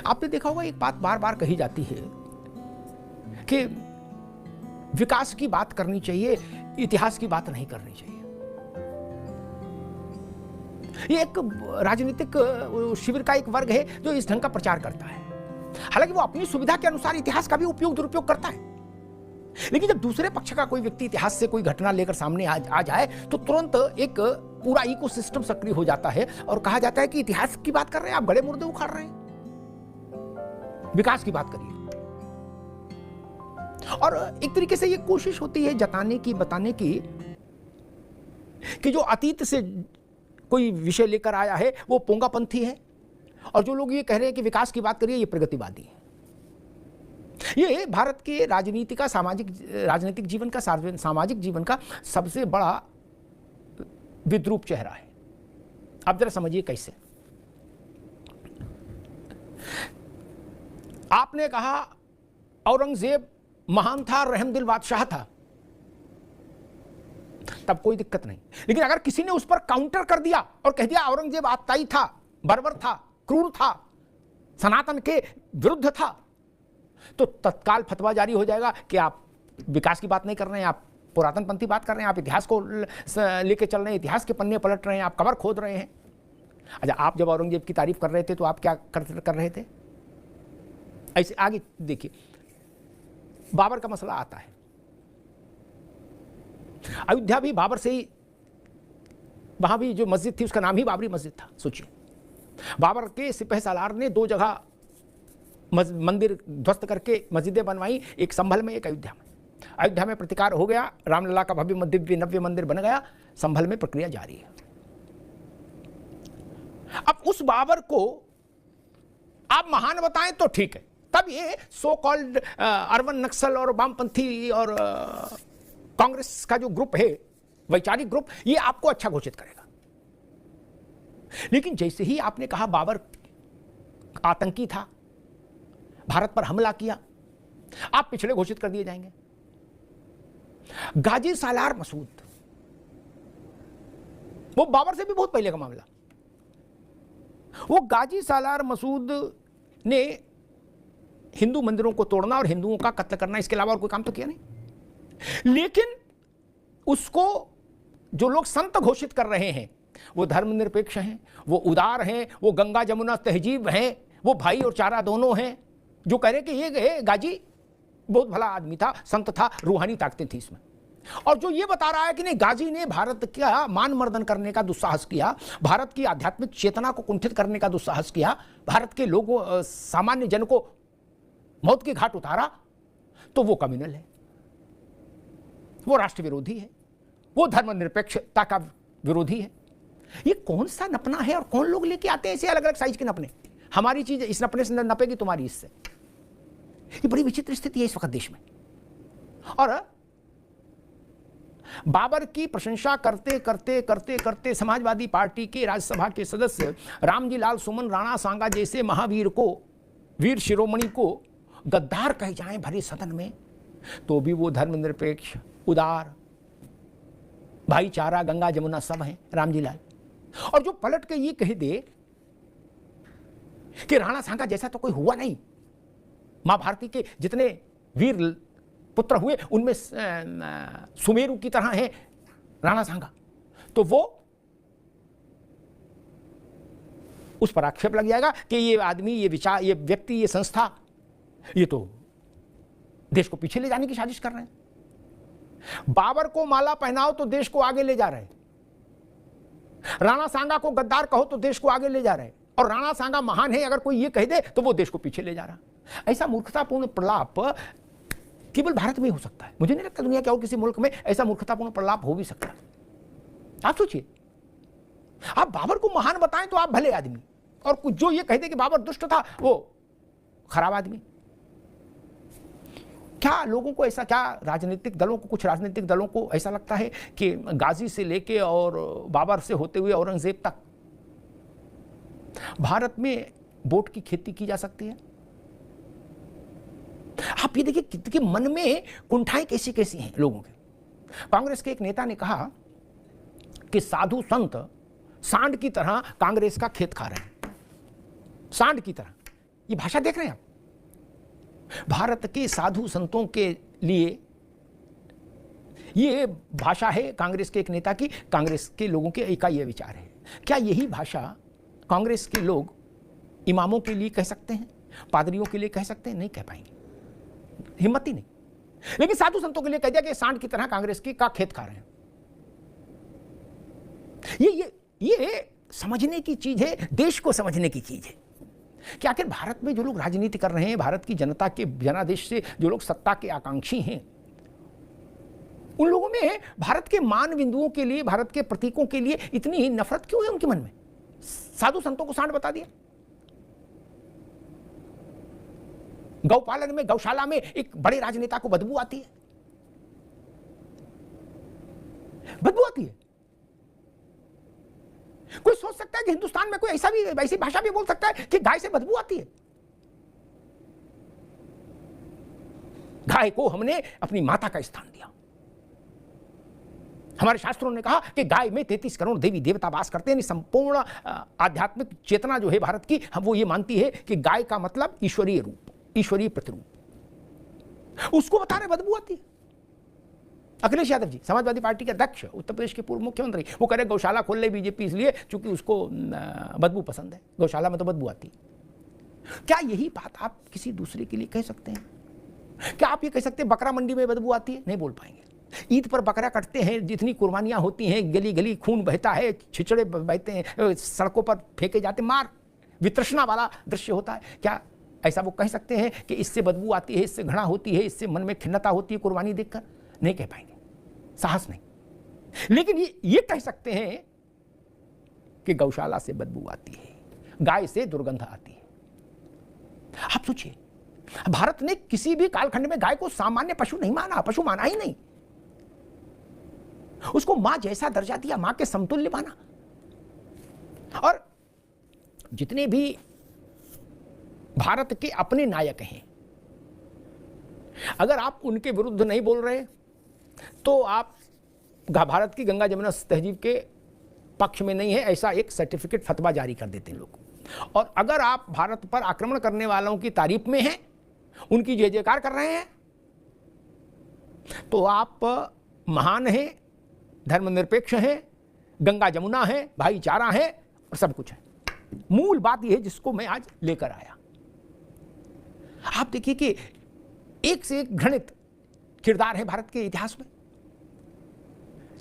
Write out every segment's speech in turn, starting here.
आपने देखा होगा एक बात बार बार कही जाती है कि विकास की बात करनी चाहिए, इतिहास की बात नहीं करनी चाहिए। ये एक राजनीतिक शिविर का एक वर्ग है जो इस ढंग का प्रचार करता है। हालांकि वो अपनी सुविधा के अनुसार इतिहास का भी उपयोग दुरुपयोग करता है, लेकिन जब दूसरे पक्ष का कोई व्यक्ति इतिहास से कोई घटना लेकर सामने आ जाए तो तुरंत एक पूरा इकोसिस्टम सक्रिय हो जाता है और कहा जाता है कि इतिहास की बात कर रहे हैं आप, गड़े मुर्दे उखाड़ रहे हैं, विकास की बात करिए। और एक तरीके से ये कोशिश होती है जताने की, बताने की कि जो अतीत से कोई विषय लेकर आया है वो पोंगापंथी है, और जो लोग ये कह रहे हैं कि विकास की बात करिए ये प्रगतिवादी है। ये भारत के राजनीति का, राजनीतिक जीवन का, सामाजिक जीवन का सबसे बड़ा विद्रूप चेहरा है। आप जरा समझिए कैसे। आपने कहा औरंगजेब महान था, रहमदिल बादशाह था, तब कोई दिक्कत नहीं। लेकिन अगर किसी ने उस पर काउंटर कर दिया और कह दिया औरंगजेब आतताई था, बर्बर था, क्रूर था, सनातन के विरुद्ध था, तो तत्काल फतवा जारी हो जाएगा कि आप विकास की बात नहीं कर रहे हैं, आप पुरातनपंथी बात कर रहे हैं, आप इतिहास को लेके चल रहे हैं, इतिहास के पन्ने पलट रहे हैं, आप कबर खोद रहे हैं। अच्छा, आप जब औरंगजेब की तारीफ कर रहे थे तो आप क्या कर रहे थे? ऐसे आगे देखिए, बाबर का मसला आता है। अयोध्या भी बाबर से ही, वहां भी जो मस्जिद थी उसका नाम ही बाबरी मस्जिद था। सोचिए, बाबर के सिपह सालार ने 2 जगह मंदिर ध्वस्त करके मस्जिदें बनवाई, एक संभल में, एक अयोध्या में। अयोध्या में प्रतिकार हो गया, रामलला का भव्य दिव्य नव्य मंदिर बन गया, संभल में प्रक्रिया जारी है। अब उस बाबर को आप महान बताएं तो ठीक है, तब ये सो कॉल्ड अर्बन नक्सल और वामपंथी और कांग्रेस का जो ग्रुप है, वैचारिक ग्रुप, ये आपको अच्छा घोषित करेगा। लेकिन जैसे ही आपने कहा बाबर आतंकी था, भारत पर हमला किया, आप पिछड़े घोषित कर दिए जाएंगे। गाजी सालार मसूद, वो बाबर से भी बहुत पहले का मामला। वो गाजी सालार मसूद ने हिंदू मंदिरों को तोड़ना और हिंदुओं का कत्ल करना, इसके अलावा और कोई काम तो किया नहीं। लेकिन उसको जो लोग संत घोषित कर रहे हैं वो धर्मनिरपेक्ष हैं, वो उदार हैं, वो गंगा जमुना तहजीब हैं, वो भाई और चारा दोनों हैं, जो कह रहे कि ये गाजी बहुत भला आदमी था, संत था, रूहानी ताकतें थी इसमें। और जो ये बता रहा है कि नहीं, गाजी ने भारत का मान मर्दन करने का दुस्साहस किया, भारत की आध्यात्मिक चेतना को कुंठित करने का दुस्साहस किया, भारत के लोगों, सामान्य जन को मौत के घाट उतारा, तो वो कम्युनल है, वो राष्ट्र विरोधी है, वो धर्मनिरपेक्षता का विरोधी है। ये कौन सा नपना है और कौन लोग लेके आते हैं ऐसे अलग अलग साइज के नपने? हमारी चीज इस नपने से नपेगी, तुम्हारी इससे। ये बड़ी विचित्र स्थिति है इस वक्त देश में। और बाबर की प्रशंसा करते करते करते करते समाजवादी पार्टी के राज्यसभा के सदस्य रामजी लाल सुमन राणा सांगा जैसे महावीर को, वीर शिरोमणि को गद्दार कहे जाएं भरे सदन में, तो भी वो धर्मनिरपेक्ष, उदार, भाईचारा, गंगा जमुना सब हैं रामजी लाल। और जो पलट के ये कह दे कि राणा सांगा जैसा तो कोई हुआ नहीं, मां भारती के जितने वीर पुत्र हुए उनमें सुमेरु की तरह है राणा सांगा, तो वो उस पर आक्षेप लग जाएगा कि ये आदमी, ये विचार, ये व्यक्ति, ये संस्था, ये तो देश को पीछे ले जाने की साजिश कर रहे हैं। बाबर को माला पहनाओ तो देश को आगे ले जा रहे हैं, राणा सांगा को गद्दार कहो तो देश को आगे ले जा रहे हैं, और राणा सांगा महान है अगर कोई ये कह दे तो वो देश को पीछे ले जा रहा। ऐसा मूर्खतापूर्ण प्रलाप केवल भारत में हो सकता है। मुझे नहीं लगता दुनिया के और किसी मुल्क में ऐसा मूर्खतापूर्ण प्रलाप हो भी सकता है। आप सोचिए, आप बाबर को महान बताएं तो आप भले आदमी, और कुछ जो ये कह दे कि बाबर दुष्ट था वो खराब आदमी। क्या लोगों को ऐसा, क्या राजनीतिक दलों को, कुछ राजनीतिक दलों को ऐसा लगता है कि गाजी से लेके और बाबर से होते हुए औरंगजेब तक भारत में वोट की खेती की जा सकती है? आप ये देखिए कि मन में कुंठाएं कैसी कैसी हैं लोगों के। कांग्रेस के एक नेता ने कहा कि साधु संत सांड की तरह कांग्रेस का खेत खा रहे हैं, सांड की तरह। ये भाषा देख रहे हैं आप? भारत के साधु संतों के लिए ये भाषा है कांग्रेस के एक नेता की, कांग्रेस के लोगों के का ये विचार है। क्या यही भाषा कांग्रेस के लोग इमामों के लिए कह सकते हैं, पादरियों के लिए कह सकते हैं? नहीं कह पाएंगे, हिम्मत ही नहीं। लेकिन साधु संतों के लिए कह दिया कि सांड की तरह कांग्रेस की का खेत खा रहे हैं। ये समझने की चीज है, देश को समझने की चीज है कि आखिर भारत में जो लोग राजनीति कर रहे हैं, भारत की जनता के जनादेश से जो लोग सत्ता के आकांक्षी हैं, उन लोगों में भारत के मान बिंदुओं के लिए, भारत के प्रतीकों के लिए इतनी नफरत क्यों है उनके मन में? साधु संतों को सांड बता दिया। गौपालन में, गौशाला में एक बड़े राजनेता को बदबू आती है, बदबू आती है। कोई सोच सकता है कि हिंदुस्तान में कोई ऐसी भाषा भी बोल सकता है कि गाय से बदबू आती है? गाय को हमने अपनी माता का स्थान दिया। हमारे शास्त्रों ने कहा कि गाय में 33 करोड़ देवी देवता वास करते हैं। संपूर्ण आध्यात्मिक चेतना जो है भारत की, हम वो ये मानती है कि गाय का मतलब ईश्वरीय रूप, ईश्वरीय प्रतिरूप। उसको बता रहे बदबू आती है। अखिलेश यादव जी, समाजवादी पार्टी के अध्यक्ष, उत्तर प्रदेश के पूर्व मुख्यमंत्री, वो कह रहे गौशाला खोल ले बीजेपी इसलिए चूंकि उसको बदबू पसंद है, गौशाला में तो बदबू आती है। क्या यही बात आप किसी दूसरे के लिए कह सकते हैं? क्या आप ये कह सकते हैं बकरा मंडी में बदबू आती है? नहीं बोल पाएंगे। ईद पर बकरा कटते हैं, जितनी कुर्बानियां होती हैं, गली गली खून बहता है, छिछड़े बहते हैं, सड़कों पर फेंके जाते, मार वितृष्णा वाला दृश्य होता है। क्या ऐसा वो कह सकते हैं कि इससे बदबू आती है, इससे घृणा होती है, इससे मन में खिन्नता होती है कुर्बानी देखकर? नहीं कह पाएंगे, साहस नहीं। लेकिन ये कह सकते हैं कि गौशाला से बदबू आती है, गाय से दुर्गंध आती है। आप सोचिए, भारत ने किसी भी कालखंड में गाय को सामान्य पशु नहीं माना, पशु माना ही नहीं। उसको मां जैसा दर्जा दिया, मां के समतुल्य माना। और जितने भी भारत के अपने नायक हैं, अगर आप उनके विरुद्ध नहीं बोल रहे तो आप भारत की गंगा जमुना तहजीब के पक्ष में नहीं है, ऐसा एक सर्टिफिकेट फतवा जारी कर देते हैं लोग। और अगर आप भारत पर आक्रमण करने वालों की तारीफ में हैं, उनकी जय जयकार कर रहे हैं, तो आप महान हैं, धर्मनिरपेक्ष हैं, गंगा जमुना है, भाईचारा है और सब कुछ है। मूल बात यह है जिसको मैं आज लेकर आया। आप देखिए कि एक से एक घृणित किरदार है भारत के इतिहास में,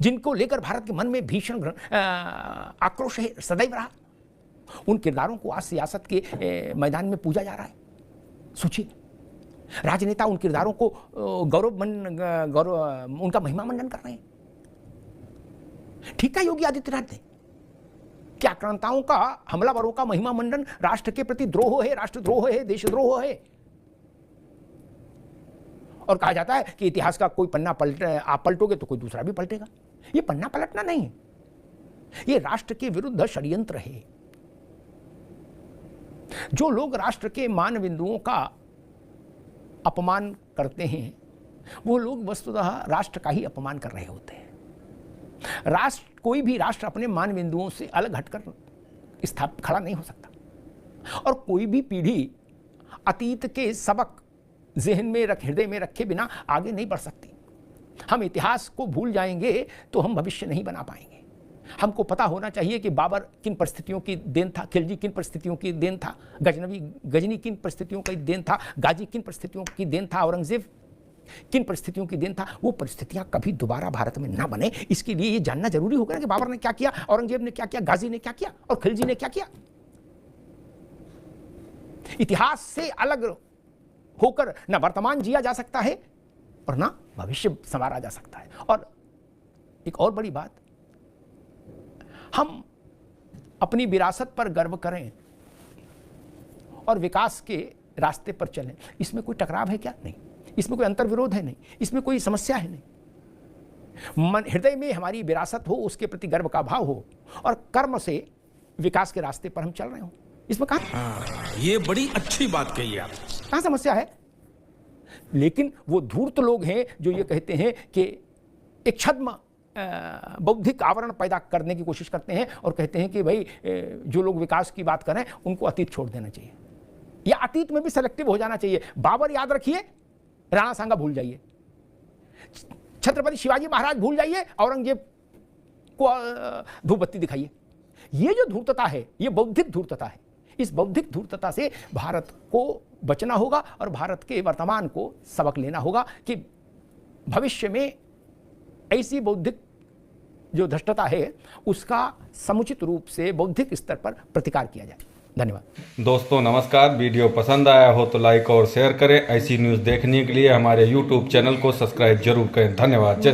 जिनको लेकर भारत के मन में भीषण आक्रोश है, सदैव रहा। उन किरदारों को आज सियासत के मैदान में पूजा जा रहा है। सोचिए, राजनेता उन किरदारों को उनका महिमा मंडन कर रहे हैं। ठीक है योगी आदित्यनाथ ने, क्या आक्रांताओं का, हमलावरों का महिमा मंडन राष्ट्र के प्रति द्रोह है, राष्ट्रद्रोह है, देशद्रोह है। और कहा जाता है कि इतिहास का कोई पन्ना आप पलटोगे तो कोई दूसरा भी पलटेगा। ये पन्ना पलटना नहीं है, ये राष्ट्र के विरुद्ध षड्यंत्र है। जो लोग राष्ट्र के मान बिंदुओं का अपमान करते हैं, वो लोग वस्तुतः राष्ट्र का ही अपमान कर रहे होते हैं। कोई भी राष्ट्र अपने मान बिंदुओं से अलग हटकर खड़ा नहीं हो सकता। और कोई भी पीढ़ी अतीत के सबक ज़हन में हृदय में रखे बिना आगे नहीं बढ़ सकती। हम इतिहास को भूल जाएंगे तो हम भविष्य नहीं बना पाएंगे। हमको पता होना चाहिए कि बाबर किन परिस्थितियों की देन था, खिलजी किन परिस्थितियों की देन था, गजनी किन परिस्थितियों का देन था, गाजी किन परिस्थितियों की देन था, औरंगजेब किन परिस्थितियों की देन था। वो परिस्थितियां कभी दोबारा भारत में ना बने, इसके लिए ये जानना जरूरी होगा कि बाबर ने क्या किया, औरंगजेब ने क्या किया, गाजी ने क्या किया और खिलजी ने क्या किया। इतिहास से अलग होकर ना वर्तमान जिया जा सकता है और ना भविष्य संवारा जा सकता है। और एक और बड़ी बात, हम अपनी विरासत पर गर्व करें और विकास के रास्ते पर चलें, इसमें कोई टकराव है क्या? नहीं। इसमें कोई अंतर्विरोध है? नहीं। इसमें कोई समस्या है? नहीं। मन हृदय में हमारी विरासत हो, उसके प्रति गर्व का भाव हो और कर्म से विकास के रास्ते पर हम चल रहे हो, इसमें कहां ये बड़ी अच्छी बात कही आप, कहां समस्या है? लेकिन वो धूर्त लोग हैं जो ये कहते हैं कि एक छद्म बौद्धिक आवरण पैदा करने की कोशिश करते हैं और कहते हैं कि भाई जो लोग विकास की बात करें उनको अतीत छोड़ देना चाहिए। या अतीत में भी सेलेक्टिव हो जाना चाहिए। बाबर याद रखिए, राणा सांगा भूल जाइए, छत्रपति शिवाजी महाराज भूल जाइए, औरंगजेब को धूप बत्ती दिखाइए। ये जो धूर्तता है, ये बौद्धिक धूर्तता है। इस बौद्धिक धूर्तता से भारत को बचना होगा और भारत के वर्तमान को सबक लेना होगा कि भविष्य में ऐसी बौद्धिक जो धृष्टता है उसका समुचित रूप से बौद्धिक स्तर पर प्रतिकार किया जाए। धन्यवाद दोस्तों, नमस्कार। वीडियो पसंद आया हो तो लाइक और शेयर करें। ऐसी न्यूज़ देखने के लिए हमारे YouTube चैनल को सब्सक्राइब जरूर करें। धन्यवाद। जय